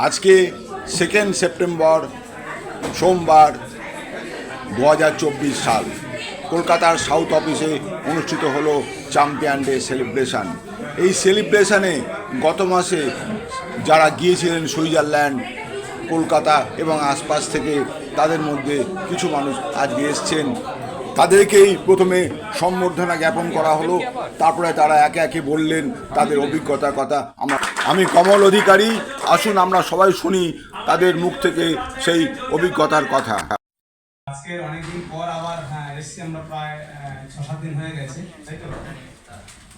আজকে 2 সেপ্টেম্বর সোমবার 2024 সাল কলকাতার সাউথ অফিসে অনুষ্ঠিত হলো চ্যাম্পিয়ন ডে সেলিব্রেশন। এই সেলিব্রেশনে গত মাসে যারা গিয়েছিলেন সুইজারল্যান্ড, কলকাতা এবং আশপাশ থেকে, তাদের মধ্যে কিছু মানুষ আজকে এসছেন। তাদেরকেই প্রথমে সম্বর্ধনা জ্ঞাপন করা হলো, তারপরে তারা একে একে বললেন তাদের অভিজ্ঞতার কথা। আমি কমল অধিকারী, আসুন আমরা সবাই শুনি তাদের মুখ থেকে সেই অভিজ্ঞতার কথা। আজকে অনেকদিন পর আবার এসছি আমরা, প্রায় 6-7 দিন হয়ে গেছে, তাই তো?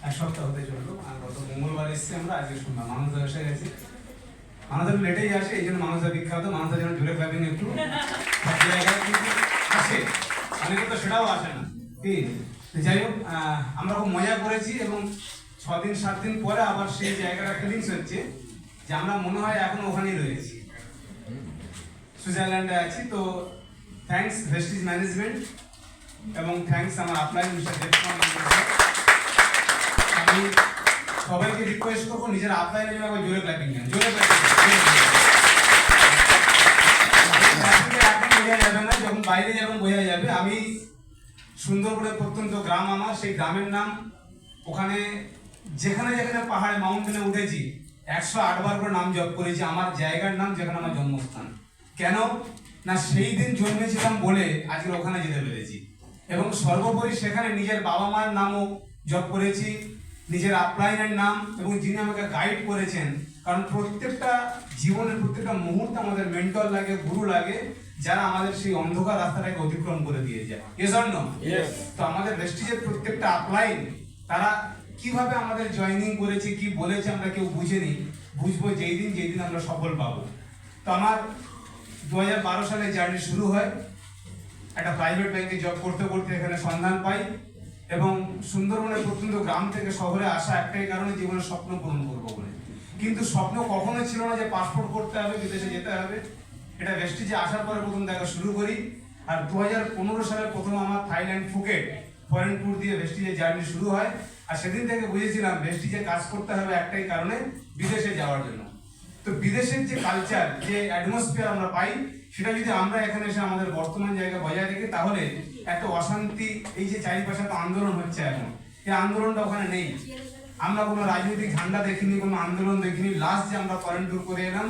এক সপ্তাহ হতে চললো। আর গত মঙ্গলবার এসছি আমরা, আজকে সোমবার। মানুষদা এসে গেছে। মানুষদা লেটেই আসে, এই জন্য মানুষদা বিখ্যাত। মানুষদা যেন জোরে ক্লাবিং একটু আসে, অনেকে তো সেটাও আসে না। কি যাই হোক, আমরা খুব মজা করেছি এবং 6-7 দিন পরে আবার সেই জায়গাটা ফিলিংস হচ্ছে যে আমরা মনে হয় এখন ওখানেই রয়েছি, সুইজারল্যান্ডে আছি। তো থ্যাঙ্কস ভেস্টিজ ম্যানেজমেন্ট এবং থ্যাঙ্কস আমার আপ্লাই মিস্টার দেবকুমার। আমি সবাইকে রিকোয়েস্ট করবো নিজের আপ্লাইয়ের জন্য আবার জোরে ক্ল্যাপিং দেন, জোরে ক্ল্যাপিং। এখন বোঝা যাবে না, যখন বাইরে যাবেন বোঝা যাবে। আমি সুন্দরবনের প্রত্যন্ত গ্রাম আমার, সেই গ্রামের নাম, ওখানে যেখানে যেখানে পাহাড়ে মাউন্টেনে উঠেছি 108 বার করে নাম জপ করেছি আমার জায়গার নাম, যেখানে আমার জন্মস্থান। কেন না, সেই দিন জন্মেছিলাম বলে আজকে ওখানে যেতে পেরেছি। এবং সর্বোপরি সেখানে নিজের বাবা মার নামও জপ করেছি, নিজের আপলাইনের নাম, এবং যিনি আমাকে গাইড করেছেন। কারণ প্রত্যেকটা জীবনের প্রত্যেকটা মুহূর্তে আমাদের মেন্টর লাগে, গুরু লাগে, যারা আমাদের সেই অন্ধকার রাস্তাটাকে অতিক্রম করে দিয়ে যায়। তো আমাদের ভেস্টিজের প্রত্যেকটা আপলাইন, তারা কিভাবে আমাদের জয়েনিং করেছে, কি বলেছে আমরা কেউ বুঝেনি, বুঝবো যেই দিন আমরা সফল পাবো। তো আমার 2012 সালে জার্নি শুরু হয়। একটা প্রাইভেট ব্যাংকে জব করতে করতে এখানে সন্ধান পাই এবং সুন্দরবনের প্রত্যন্ত গ্রাম থেকে শহরে আসা একটাই কারণে, জীবনের স্বপ্ন পূরণ করবো বলে। কিন্তু স্বপ্ন কখনো ছিল না যে পাসপোর্ট করতে হবে, বিদেশে যেতে হবে। এটা ভেস্টিজে আসার পরে প্রথম দেখা শুরু করি। আর 2015 সালে প্রথম আমার থাইল্যান্ড ফুকেট ফরেন ট্যুর দিয়ে ভেস্টিজে জার্নি শুরু হয়। আর সেদিন থেকে বুঝেছিলাম ভেস্টিজে কাজ করতে হবে একটাই কারণে, বিদেশে যাওয়ার জন্য। তো বিদেশের যে কালচার, যে অ্যাটমসফিয়ার আমরা পাই, সেটা যদি আমরা এখানে এসে আমাদের বর্তমান জায়গা বজায় রেখে, তাহলে এত অশান্তি, এই যে চারিপাশে এত আন্দোলন হচ্ছে এখন, এই আন্দোলনটা ওখানে নেই। আমরা কোনো রাজনৈতিক ঝান্ডা দেখিনি, কোনো আন্দোলন দেখিনি। লাস্ট যে আমরা ফরেন ট্যুর করে এলাম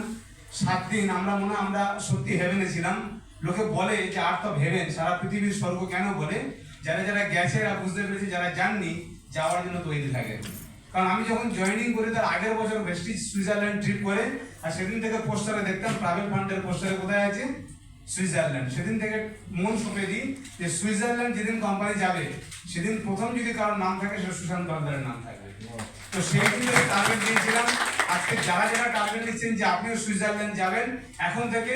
7 দিন, আমরা মনে হয় আমরা সত্যি হেভেনে ছিলাম। লোকে বলে যে আর্থ অফ হেভেন, সারা পৃথিবীর স্বর্গ কেন বলে? যারা যারা গেছে এরা বুঝতে পেরেছে, যারা যাননি যাওয়ার জন্য তৈরি থাকে। কারণ আমি যখন জয়েনিং করি তার আগের বছর ভেস্টিজ সুইজারল্যান্ড ট্রিপ করে, আর সেদিন থেকে পোস্টারে দেখতাম, ট্রাভেল ফান্ডের পোস্টারে কোথায় আছে? সুইজারল্যান্ড। সেদিন থেকে মন সঁপে দিই যে সুইজারল্যান্ড যেদিন কোম্পানি যাবে, সেদিন প্রথম যদি কারোর নাম থাকে সে সুশান্ত দলদারের নাম থাকবে। তো সেই দিন থেকে টার্গেট দিয়েছিলাম। আজকে যারা যারা টার্গেট দিচ্ছেন যে আপনিও সুইজারল্যান্ড যাবেন, এখন থেকে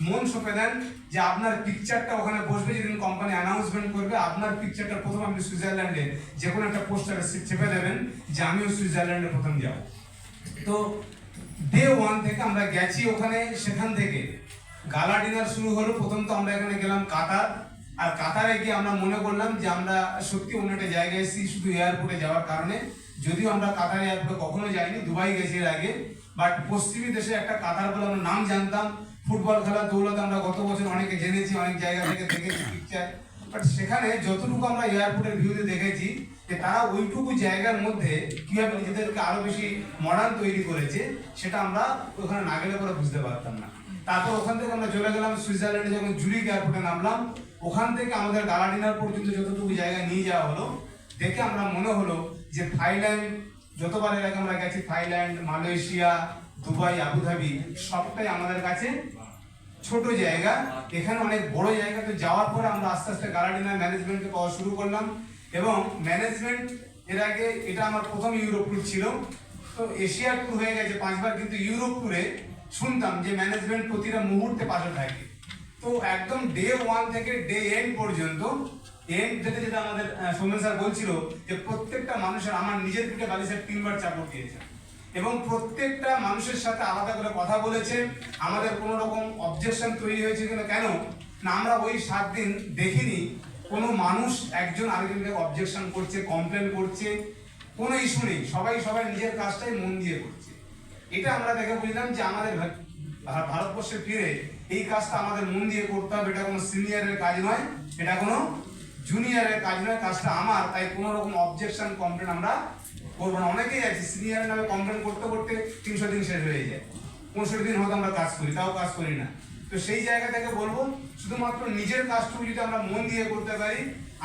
মন সঁপে দেন যে আপনার পিকচারটা ওখানে বসবে। যেদিন কোম্পানি অ্যানাউন্সমেন্ট করবে, আপনার পিকচারটা প্রথম আপনি সুইজারল্যান্ডে যে কোনো একটা পোস্টারে চেপে দেবেন যে আমিও সুইজারল্যান্ডে প্রথম যাব। তো ডে 1 থেকে আমরা গেছি ওখানে। সেখান থেকে গালা ডিনার শুরু হলো। প্রথম তো আমরা এখানে গেলাম কাতার। আর কাতারে গিয়ে আমরা মনে করলাম যে আমরা সত্যি অন্য একটা জায়গায় এসেছি শুধু এয়ারপোর্টে যাওয়ার কারণে। যদিও আমরা কাতার এয়ারপোর্টে কখনো যাইনি, দুবাই গেছি এর আগে। বাট পশ্চিমী দেশে একটা কাতার বলে আমরা নাম জানতাম। ফুটবল খেলার দৌলতে আমরা গত বছর অনেকে জেনেছি, অনেক জায়গা থেকে দেখেছি পিকচার। বাট সেখানে যতটুকু আমরা এয়ারপোর্টের ভিউতে দেখেছি, যে তারা ওইটুকু জায়গার মধ্যে কিভাবে নিজেদেরকে আরো বেশি মডার্ন তৈরি করেছে, সেটা আমরা ওখানে না গেলে পরে বুঝতে পারতাম না। তারপর ওখান থেকে আমরা চলে গেলাম সুইজারল্যান্ডে। যখন জুরিক এয়ারপোর্টে নামলাম, ওখান থেকে আমাদের গালা ডিনার পর্যন্ত যতটুকু জায়গায় নিয়ে যাওয়া হলো, দেখে আমরা মনে হলো যে থাইল্যান্ড, যতবার এর আগে আমরা গেছি থাইল্যান্ড, মালয়েশিয়া, দুবাই, আবুধাবি, সবটাই আমাদের কাছে ছোট জায়গা। এখানে অনেক বড় জায়গা। তো যাওয়ার পরে আমরা আস্তে আস্তে গালা ডিনার ম্যানেজমেন্টকে পাওয়া শুরু করলাম। এবং ম্যানেজমেন্ট এর আগে এটা আমার প্রথম ইউরোপ ট্যুর ছিল। তো এশিয়ার ট্যুর হয়ে গেছে 5 বার, কিন্তু ইউরোপ ট্যুরে শুনতাম যে ম্যানেজমেন্ট প্রতিটা মুহূর্তে পাশে থাকে। তো একদম ডে 1 থেকে ডে এন্ড পর্যন্ত, এন্ড যেতে যেতে আমাদের সৌমেন স্যার বলছিল যে প্রত্যেকটা মানুষের, আমার নিজের পিঠে বালিশের 3 বার চাপড় দিয়েছে এবং প্রত্যেকটা মানুষের সাথে আলাদা করে কথা বলেছে। আমাদের কোনো রকম অবজেকশন তৈরি হয়েছে কিনা, কেন না আমরা ওই 7 দিন দেখিনি কোনো মানুষ একজন আরেকজনকে অবজেকশন করছে, কমপ্লেন করছে, কোনো ইস্যু নেই। সবাই সবাই নিজের কাজটাই মন দিয়ে করছে। এটা আমরা দেখে বুঝলাম যে আমাদের ভারতবর্ষে ফিরে এই কাজটা আমাদের মন দিয়ে করতে হবে। এটা কোনো সিনিয়রের কাজ নয়, এটা কোনো জুনিয়রের কাজ নয়, কাজটা আমার। তাই কোনো রকম অবজেকশন কমপ্লেন আমরা করবো না। অনেকেই আছে সিনিয়রের নামে কমপ্লেন করতে করতে 300 দিন শেষ হয়ে যায়, 65 দিন হয়তো আমরা কাজ করি, তাও কাজ করি না। তো সেই জায়গা থেকে বলবো শুধুমাত্র নিজের কাজটুকু যদি আমরা মন দিয়ে করতে পারি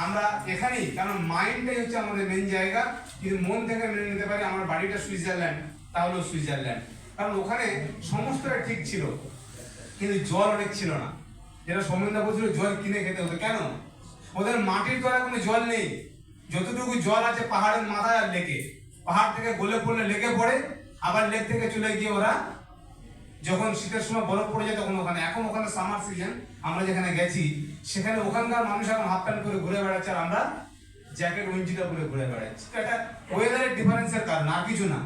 আমরা এখানেই, কারণ মাইন্ডটাই হচ্ছে আমাদের মেন জায়গা। যদি মন থেকে মেনে নিতে পারি আমার বাড়িটা সুইজারল্যান্ড, তাহলে সুইজারল্যান্ড। কারণ ওখানে সমস্তটা ঠিক ছিল কিন্তু জল অনেক ছিল না। যেটা সৌমেনদা বলছিল জল কিনে খেতে হতো, কেন? ওদের মাটির তলায় কোনো জল নেই, যতটুকু জল আছে পাহাড়ের মাথায় আর লেকে, পাহাড় থেকে গলে পড়লে লেকে পড়ে, আবার লেক থেকে চলে গিয়ে ওরা যখন শীতের সময় বরফ পড়ে যায় তখন ওখানে। এখন ওখানে সামার সিজন, আমরা যেখানে গেছি সেখানে ওখানকার মানুষ এখন হাফ প্যান্ট করে ঘুরে বেড়াচ্ছে আর আমরা জ্যাকেট উঞ্চিটা করে ঘুরে বেড়াচ্ছি। এটা ওয়েদারের ডিফারেন্সের কারণ, আর কিছু না।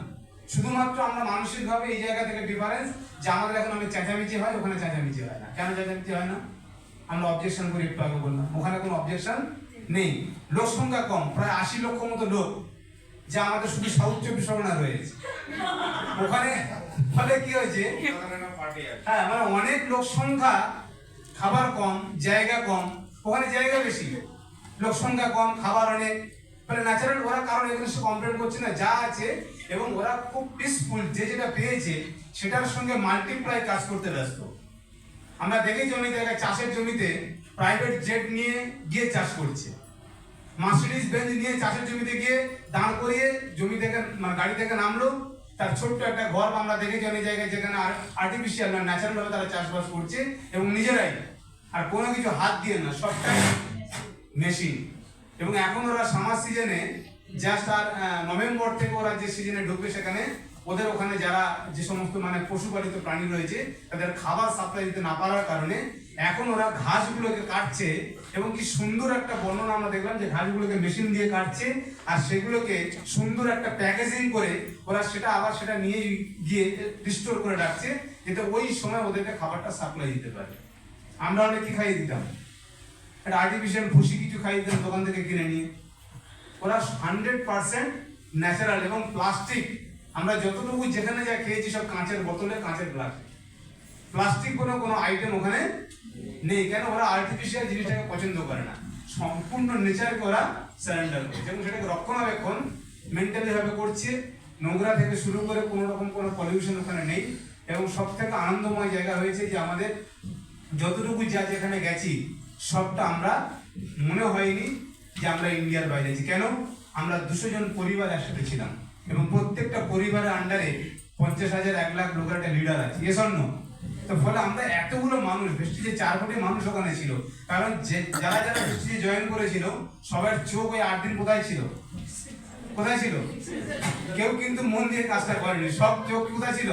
শুধুমাত্র আমরা মানসিকভাবে এই জায়গা থেকে ডিফারেন্স, যে আমাদের এখন আমি চেঁচামেচি হয়, ওখানে চেঁচামেচি হয় না। কেন চেঁচামেচি হয় না? আমরা অবজেকশন করি, একটু আগে বললাম, ওখানে কোনো অবজেকশন নেই। লোক সংখ্যা কম, প্রায় 80 লক্ষ মতো লোক, যা আমাদের শুধু সাউথ 24 পরগনা রয়েছে। ওখানে ফলে কি হয়েছে, হ্যাঁ মানে অনেক লোক সংখ্যা, খাবার কম, জায়গা কম। ওখানে জায়গা বেশি, লোক সংখ্যা কম, খাবার অনেক, মানে ন্যাচারাল। ওরা কারণ এখানে সে কমপ্লেন করছে না, যা আছে, এবং ওরা খুব পিসফুল, যে যেটা পেয়েছে সেটার সঙ্গে মাল্টিপ্লাই কাজ করতে ব্যস্ত। আমরা দেখেছি অনেক জায়গায় চাষের জমিতে প্রাইভেট জেট নিয়ে গিয়ে চাষ করছে, মার্সিডিজ বেঞ্চ নিয়ে চাষের জমিতে গিয়ে দাঁড় করিয়ে জমি থেকে গাড়ি থেকে নামলো, তার ছোট্ট একটা ঘর আমরা দেখেছি অনেক জায়গায়, যেখানে আর্টিফিশিয়াল না ন্যাচারাল ভাবে তারা চাষবাস করছে এবং নিজেরাই, আর কোনো কিছু হাত দিয়ে না, সবটাই মেশিন। এবং এখন ওরা সামার সিজনে জাস্ট আর নভেম্বর থেকে ওরা যে সিজনে ঢুকবে সেখানে ওদের ওখানে যারা যে সমস্ত মানে পশুপালিত প্রাণী রয়েছে তাদের খাবার সাপ্লাই দিতে না পারার কারণে এখন ওরা ঘাসগুলোকে কাটছে। এবং কি সুন্দর একটা বর্ণনা আমরা দেখলাম যে ঘাসগুলোকে মেশিন দিয়ে কাটছে আর সেগুলোকে সুন্দর একটা প্যাকেজিং করে ওরা সেটা আবার সেটা নিয়ে গিয়ে রিস্টোর করে রাখছে, যাতে ওই সময় ওদেরকে খাবারটা সাপ্লাই দিতে পারে। আমরা অনেক কি খাইয়ে দিতাম, একটা আর্টিফিশিয়াল ভুসি কিছু খাইয়ে দিতাম দোকান থেকে কিনে নিয়ে। ওরা 100% ন্যাচারাল। এবং প্লাস্টিক, আমরা যতটুকু যেখানে যা খেয়েছি সব কাঁচের বোতলে, কাঁচের গ্লাসে, প্লাস্টিক কোনো আইটেম ওখানে নেই। কেন? ওরা আর্টিফিশিয়াল জিনিসটাকে পছন্দ করে না, সম্পূর্ণ নেচারকে ওরা সারেন্ডার করছে এবং সেটাকে রক্ষণাবেক্ষণ মেন্টালি ভাবে করছে। নোংরা থেকে শুরু করে কোনো রকম কোনো পলিউশন ওখানে নেই। এবং সব থেকে আনন্দময় জায়গা হয়েছে যে আমাদের যতটুকু যা যেখানে গেছি সবটা আমরা মনে হয়নি যে আমরা ইন্ডিয়ার বাইরে আছি। কেন? আমরা 200 জন পরিবার একসাথে ছিলাম এবং প্রত্যেকটা পরিবারের আন্ডারে 50,000 1 লাখ লোকের একটা লিডার আছে, এ স্বর্ণ। তো ফলে আমরা এতগুলো মানুষ, ভেস্টিজে 4 কোটি মানুষ ওখানে ছিল। কারণ যারা যারা ভেস্টিজে জয়েন করেছিল সবার চোখ ওই 8 দিন কোথায় ছিল? কোথায় ছিল? কেউ কিন্তু মন দিয়ে কাজটা করেনি, সব চোখ কোথায় ছিল?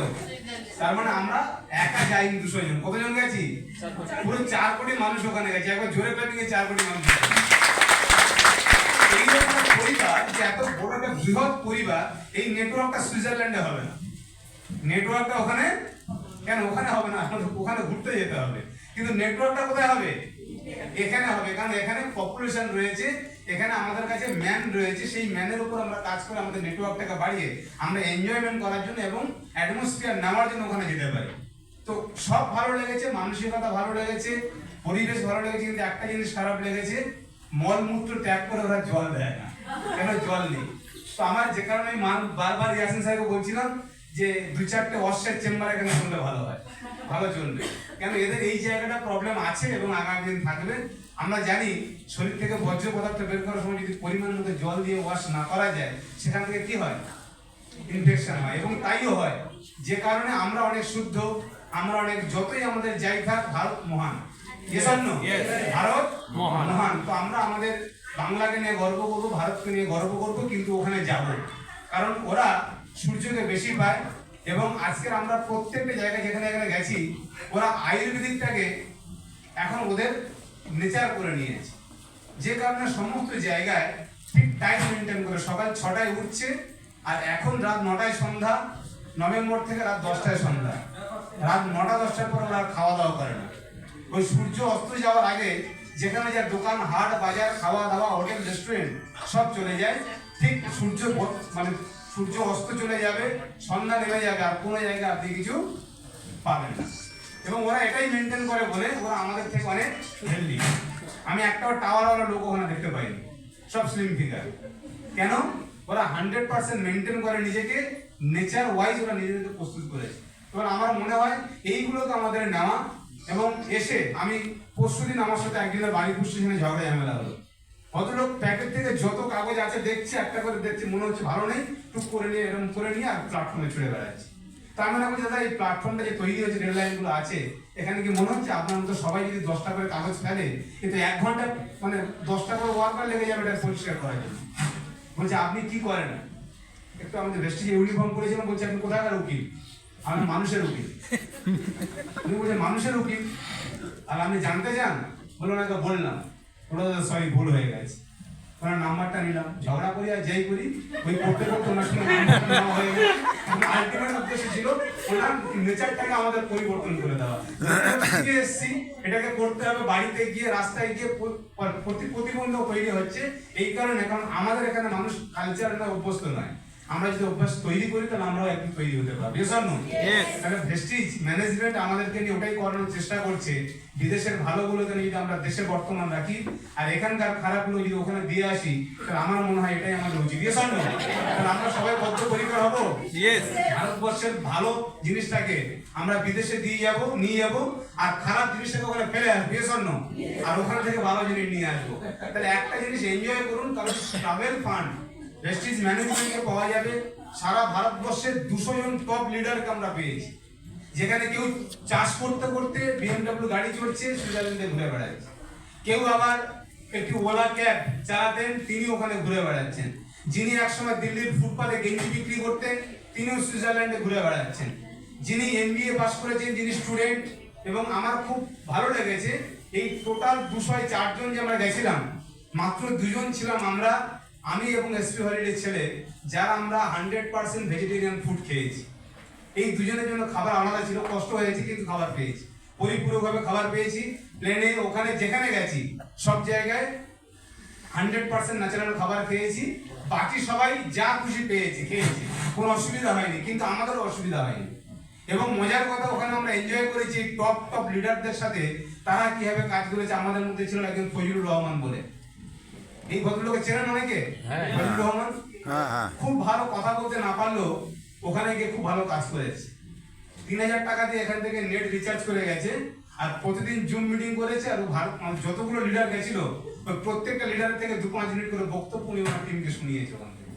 তার মানে আমরা একা যাইনি 200 জন। কতজন গেছি? পুরো 4 কোটি মানুষ ওখানে গেছে। একবার জোরে প্ল্যানিংয়ে 4 কোটি মানুষ। এই একটা পরিবার, যে এত বড় একটা বৃহৎ পরিবার, এই নেটওয়ার্কটা সুইজারল্যান্ডে হবে না। নেটওয়ার্কটা ওখানে কেন? ওখানে হবে না, ওখানে ঘুরতে যেতে হবে। কিন্তু নেটওয়ার্কটা কোথায় হবে? এখানে হবে। কারণ এখানে পপুলেশন রয়েছে, এখানে আমাদের কাছে ম্যান রয়েছে। সেই ম্যানের উপর আমরা কাজ করে আমাদের নেটওয়ার্কটাকে বাড়িয়ে আমরা এনজয়মেন্ট করার জন্য এবং অ্যাটমসফিয়ার নেওয়ার জন্য ওখানে যেতে পারি। তো সব ভালো লেগেছে, মানসিকতা ভালো লেগেছে, পরিবেশ ভালো লেগেছে। কিন্তু একটা জিনিস খারাপ লেগেছে, মলমূত্র ত্যাগ করে ওরা জল দেয় না। কেন? জল নেই। তো আমার যে কারণে আমি বারবার ইয়াসিন সাহেবকে বলছিলাম যে 2-4টে ওয়াশের চেম্বার এখানে করলে ভালো হয়, ভালো চলবে। কেন? এদের এই জায়গাটা প্রবলেম আছে এবং আগামী দিন থাকবে। আমরা জানি শরীর থেকে বর্জ্য পদার্থ বের করার সময় যদি পরিমাণ মতো জল দিয়ে ওয়াশ না করা যায় সেখান থেকে কি হয়? ইনফেকশন হয়। এবং তাইও হয়, যে কারণে আমরা অনেক শুদ্ধ, আমরা অনেক, যতই আমাদের যাই থাক, ভারত মহান। ভারত মহান। তো আমরা আমাদের বাংলাকে নিয়ে গর্ব করবো, ভারতকে নিয়ে গর্ব করবো, কিন্তু ওখানে যাব কারণ ওরা সূর্যকে বেশি পায়। এবং আজকের আমরা প্রত্যেকটা জায়গায় যেখানে যেখানে গেছি ওরা আয়ুর্বেদিকটাকে এখন ওদের নেচার করে নিয়েছে, যে কারণে সমস্ত জায়গায় ঠিক টাইম মেনটেন করে সকাল 6টায় উঠছে আর এখন রাত 9টায় সন্ধ্যা। নভেম্বর থেকে রাত 10টায় সন্ধ্যা। রাত 9টা-10টার পর ওরা খাওয়া দাওয়া করে না। ওই সূর্য অস্ত যাওয়ার আগে যেখানে যা দোকান, হাট, বাজার, খাওয়া দাওয়া, হোটেল, রেস্টুরেন্ট সব চলে যায়। ঠিক সূর্য অস্ত চলে যাবে, সন্ধ্যা নেমে যাবে, আর কোনো জায়গায় আপনি কিছু পাবেন না। এবং ওরা এটাই মেনটেন করে বলে ওরা আমাদের থেকে অনেক হেলদি। আমি একটাও টাওয়ারওয়ালা লোক ওখানে দেখতে পাইনি, সব স্লিম ফিগার। কেন? ওরা 100% মেনটেন করে নিজেকে, নেচার ওয়াইজ ওরা নিজেদেরকে প্রস্তুত করেছে। এবার আমার মনে হয় এইগুলোকে আমাদের নেওয়া। এবং এসে আমি পরশুদিন আমার সাথে একদিনের বাড়ি পুষ্টি সেখানে ঝগড়া ঝামেলা হলো। ভদ্রলোক প্যাকেট থেকে যত কাগজ আছে দেখছি, একটা করে দেখছি, মনে হচ্ছে ভালো নেই, টুক করে নিয়ে এরকম করে নিয়ে আর প্ল্যাটফর্মে ছুড়ে বেড়াচ্ছে। তার মানে বলছি দাদা, এই প্ল্যাটফর্মটা যে তৈরি হয়েছে, রেল লাইনগুলো আছে, এখানে কি মনে হচ্ছে আপনার মতো সবাই যদি 10টা করে কাগজ ফেলে, কিন্তু 1 ঘন্টা মানে 10টা করে ওয়ার্কার লেগে যাবে এটা পরিষ্কার করার জন্য? বলছে আপনি কি করেন? একটু আমাদের ভেস্টিজ ইউনিফর্ম করেছিলাম, বলছে আপনি কোথাকার উকিল? আমি মানুষের উকিল। উনি বলছে মানুষের উকিল, আর আপনি জানতে চান? বললো না, বললাম। ওরা সরি, ভুল হয়ে গেছে। ওনার নাম্বারটা নিলাম, ঝগড়া করি আর যাই করি, ওই করতে করতে ওনার সঙ্গে নেওয়া হয়ে গেছে। আলটিমেট উদ্দেশ্য ছিল ওনার নেচারটাকে আমাদের পরিবর্তন করে দেওয়া। এসছি, এটাকে করতে হবে বাড়িতে গিয়ে, রাস্তায় গিয়ে প্রতিবন্ধক তৈরি হচ্ছে এই কারণে, কারণ আমাদের এখানে মানুষ কালচার না অভ্যস্ত নয়। আমরা যদি অভ্যাস তৈরি করি তাহলে আমরাও একদিন তৈরি হতে পারবো। তাহলে ভেস্টিজ ম্যানেজমেন্ট আমাদেরকে নিয়ে ওটাই করানোর চেষ্টা করছে, বিদেশের ভালোগুলোকে যদি আমরা দেশে বর্তমান রাখি আর এখানকার খারাপগুলো যদি ওখানে দিয়ে আসি, তাহলে আমার মনে হয় এটাই আমাদের উচিত। তাহলে আমরা সবাই বদ্ধপরিকর হবো, ভারতবর্ষের ভালো জিনিসটাকে আমরা বিদেশে নিয়ে যাবো আর খারাপ জিনিসটাকে ওখানে ফেলে আসবো, আর ওখান থেকে ভালো জিনিস নিয়ে আসবো। তাহলে একটা জিনিস এনজয় করুন, কারণ ট্রাভেল ফান্ড ভেস্টিজ ম্যানেজমেন্টে পাওয়া যাবে। সারা ভারতবর্ষের 200 জন টপ লিডারকে আমরা পেয়েছি, যেখানে কেউ চাষ করতে করতে BMW গাড়ি চড়ছে, সুইজারল্যান্ডে ঘুরে বেড়াচ্ছে। কেউ আবার একটি ওলা ক্যাব চালাতেন, তিনি ওখানে ঘুরে বেড়াচ্ছেন। যিনি একসময় দিল্লির ফুটপাতে গেঞ্জি বিক্রি করতেন, তিনিও সুইজারল্যান্ডে ঘুরে বেড়াচ্ছেন। যিনি MBA পাস করেছেন, যিনি স্টুডেন্ট। এবং আমার খুব ভালো লেগেছে, এই টোটাল 204 জন যে আমরা গেছিলাম, মাত্র 2 জন ছিলাম আমি এবং SP হলিডে ছেলে, যারা আমরা 100% ভেজিটেরিয়ান ফুড খেয়েছি। এই দুজনের জন্য খাবার আলাদা ছিল, কষ্ট হয়েছে কিন্তু খাবার পেয়েছি, পরিপূরকভাবে খাবার পেয়েছি। প্লেনে ওখানে যেখানে গেছি সব জায়গায় 100% ন্যাচারাল খাবার খেয়েছি। বাকি সবাই যা খুশি খেয়েছি, কোনো অসুবিধা হয়নি, কিন্তু আমাদেরও অসুবিধা হয়নি। এবং মজার কথা, ওখানে আমরা এনজয় করেছি টপ লিডারদের সাথে, তারা কিভাবে কাজ করেছে। আমাদের মধ্যে ছিল একজন ফজলুর রহমান বলে, এই ভদ্রলোকে চেনেন অনেকে, ফজলুর রহমান। খুব ভালো কথা বলতে না পারলেও ওখানে গিয়ে খুব ভালো কাজ করেছে। 3000 টাকা দিয়ে এখান থেকে নেট রিচার্জ করে গেছে, আর প্রতিদিন জুম মিটিং করেছে। আর যতগুলো লিডার গেছিল, প্রত্যেকটা লিডারের থেকে 2-5 মিনিট করে বক্তব্য উনি ওনার টিমকে শুনিয়েছে ওখান থেকে।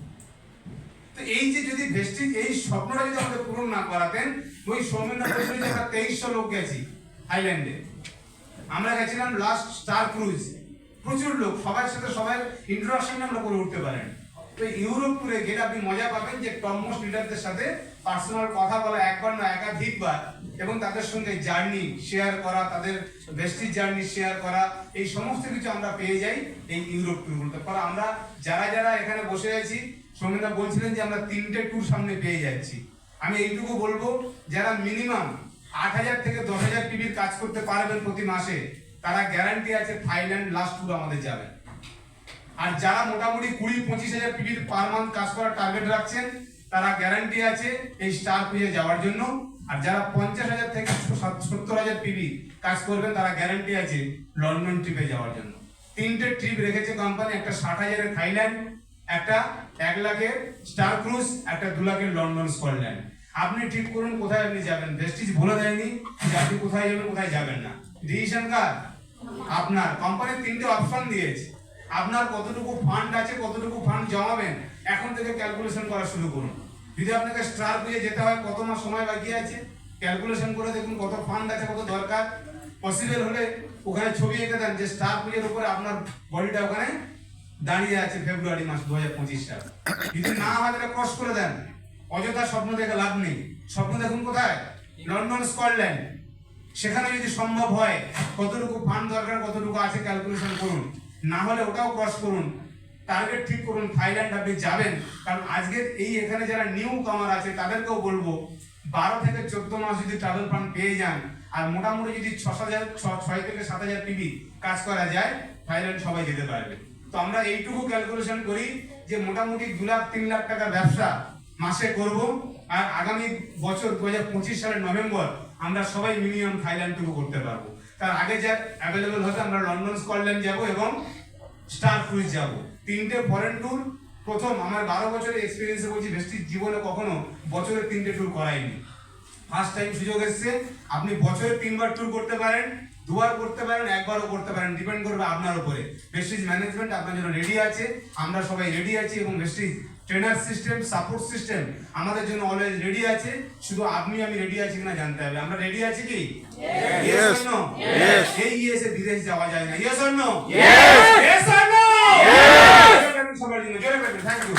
তো এই যে যদি ভেস্টিজ এই স্বপ্নটা যদি আমাদের পূরণ না করাতেন, ওই সৌমেন্দ্র বলছিল যে আমরা 2300 লোক গেছি থাইল্যান্ডে। আমরা গেছিলাম লাস্ট স্টার ক্রুজ, প্রচুর লোক, সবার সাথে সবার ইন্ট্রোডাকশন আমরা করে উঠতে পারেন। তো ইউরোপ ট্যুরে গেলে আপনি মজা পাবেন যে টপ মোস্ট লিডারদের সাথে পার্সোনাল কথা বলা, একবার না একাধিকবার, এবং তাদের সঙ্গে জার্নি শেয়ার করা, তাদের ভেস্টিজ জার্নি শেয়ার করা, এই সমস্ত কিছু আমরা পেয়ে যাই এই ইউরোপ ট্যুরগুলোতে। পরে আমরা যারা এখানে বসে আছি, সৌমেন্দা বলছিলেন যে আমরা 3টে ট্যুর সামনে পেয়ে যাচ্ছি। আমি এইটুকু বলবো, যারা মিনিমাম 8000 থেকে 10000 পিবির কাজ করতে পারবেন প্রতি মাসে, তারা গ্যারান্টি আছে থাইল্যান্ড লাস্ট ট্যুর আমাদের যাবেন। আর যারা মোটামুটি 20-25 হাজার পিবির পার মান্থ কাজ করার টার্গেট রাখছেন, তারা গ্যারান্টি আছে এই স্টার ক্রুজে যাওয়ার জন্য। আর যারা 50,000 থেকে 70,000 পিবি কাজ করবেন, তারা গ্যারান্টি আছে লন্ডন ট্রিপে যাওয়ার জন্য। 3টে ট্রিপ রেখেছে কোম্পানি, একটা 60,000-এর থাইল্যান্ড, একটা 1 লাখের স্টার ক্রুজ, একটা 2 লাখের লন্ডন স্কটল্যান্ড। আপনি ঠিক করুন কোথায় আপনি যাবেন। ভেস্টিজ বলে দেয়নি যে আপনি কোথায় যাবেন কোথায় যাবেন না, ডিসিশন কার? আপনার। কোম্পানি 3টে অপশন দিয়েছে, আপনার কতটুকু ফান্ড আছে, কতটুকু ফান্ড জমাবেন, এখন থেকে ক্যালকুলেশন করা শুরু করুন। যদি আপনাকে স্টার ক্রুজে যেতে হয়, কত মাস সময় বাকি আছে, ক্যালকুলেশন করে দেখুন কত ফান্ড আছে, কত দরকার। পসিবল হলে ওখানে ছবি এঁকে দেন যে স্টার ক্রুজের উপরে আপনার বডিটা ওখানে দাঁড়িয়ে আছে ফেব্রুয়ারি মাস 2025 সাল। যদি না হয় তাহলে ক্রস করে দেন, অযথা স্বপ্ন দেখে লাভ নেই। স্বপ্ন দেখুন কোথায়? London Scotland. সেখানে যদি সম্ভব হয়, কতটুকু ফান্ড দরকার, কতটুকু আছে, ক্যালকুলেশন করুন। না হলে ওটাও ক্রস করুন, টার্গেট ঠিক করুন, থাইল্যান্ড আপনি যাবেন। কারণ আজকে এখানে যারা নিউ কামার আছে, তাদেরকেও বলবো 12 থেকে 14 মাস যদি ট্রাভেল ফান্ড পেয়ে যান, আর মোটামুটি যদি 6 থেকে 7,000 পিবি কাজ করা যায়, থাইল্যান্ড সবাই যেতে পারবে। তো আমরা এইটুকু ক্যালকুলেশন করি যে মোটামুটি 2 লাখ 3 লাখ টাকার ব্যবসা মাসে করব। আর আগামী বছর 2025 সালের নভেম্বর আমরা সবাই মিনিমাম থাইল্যান্ড ট্যুর করতে পারবো। তার আগে যা অ্যাভেলেবল হবে আমরা লন্ডন স্কটল্যান্ড যাব এবং স্টার ক্রুজ যাব, 3টে ফরেন ট্যুর। প্রথম আমার 12 বছরের এক্সপিরিয়েন্সে বলছি ভেস্টিজ জীবনে কখনো বছরে 3টে ট্যুর করাইনি, ফার্স্ট টাইম সুযোগ এসছে। আপনি বছরে 3বার ট্যুর করতে পারেন, 2বার করতে পারেন, 1বারও করতে পারেন, ডিপেন্ড করবে আপনার উপরে। ভেস্টিজ ম্যানেজমেন্ট আপনার জন্য রেডি আছে, আমরা সবাই রেডি আছি এবং Vestige trainer system, support system আমাদের জন্য অলওয়েজ রেডি আছে। শুধু আপনি আমি রেডি আছি কিনা জানতে হবে। আমরা রেডি আছি কি? Yes. Yes. এই ইয়েসে বিদেশ যাওয়া যায় না। Yes or no? Yes. Yes or no? Yes. সবার জন্য জোরে করবেন। Thank you.